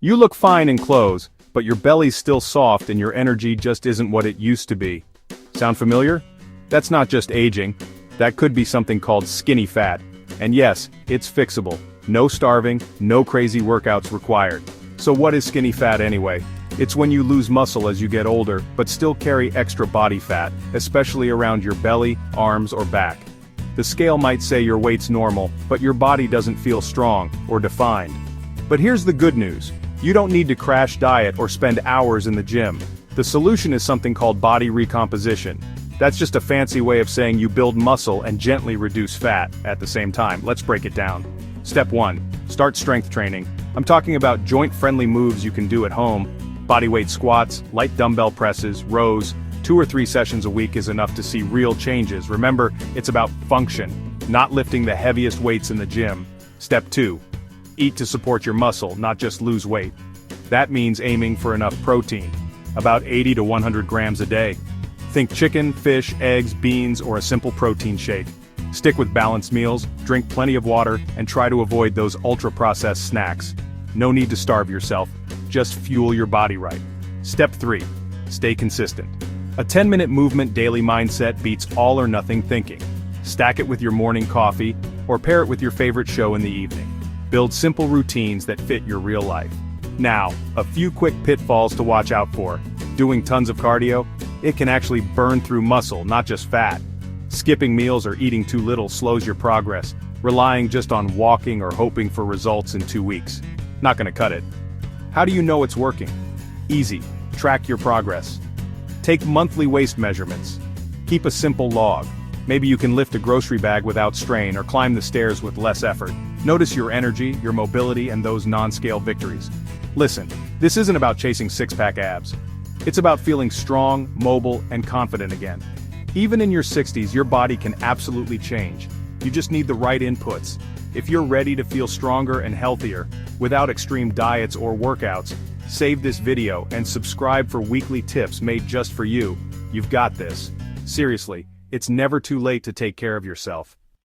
You look fine in clothes, but your belly's still soft and your energy just isn't what it used to be. Sound familiar? That's not just aging. That could be something called skinny fat. And yes, it's fixable. No starving, no crazy workouts required. So what is skinny fat anyway? It's when you lose muscle as you get older, but still carry extra body fat, especially around your belly, arms, or back. The scale might say your weight's normal, but your body doesn't feel strong or defined. But here's the good news. You don't need to crash diet or spend hours in the gym. The solution is something called body recomposition. That's just a fancy way of saying you build muscle and gently reduce fat at the same time. Let's break it down. Step 1. Start strength training. I'm talking about joint-friendly moves you can do at home. Bodyweight squats, light dumbbell presses, rows. 2 or 3 sessions a week is enough to see real changes. Remember, it's about function, not lifting the heaviest weights in the gym. Step 2. Eat to support your muscle, not just lose weight. That means aiming for enough protein, about 80 to 100 grams a day. Think chicken, fish, eggs, beans, or a simple protein shake. Stick with balanced meals, drink plenty of water, and try to avoid those ultra-processed snacks. No need to starve yourself, just fuel your body right. Step 3. Stay consistent. A 10-minute movement daily mindset beats all or nothing thinking. Stack it with your morning coffee, or pair it with your favorite show in the evening. Build simple routines that fit your real life. Now, a few quick pitfalls to watch out for. Doing tons of cardio? It can actually burn through muscle, not just fat. Skipping meals or eating too little slows your progress. Relying just on walking or hoping for results in 2 weeks. Not gonna cut it. How do you know it's working? Easy. Track your progress. Take monthly waist measurements. Keep a simple log. Maybe you can lift a grocery bag without strain or climb the stairs with less effort. Notice your energy, your mobility, and those non-scale victories. Listen, this isn't about chasing six-pack abs. It's about feeling strong, mobile, and confident again. Even in your 60s, your body can absolutely change. You just need the right inputs. If you're ready to feel stronger and healthier, without extreme diets or workouts, save this video and subscribe for weekly tips made just for you. You've got this. Seriously, it's never too late to take care of yourself.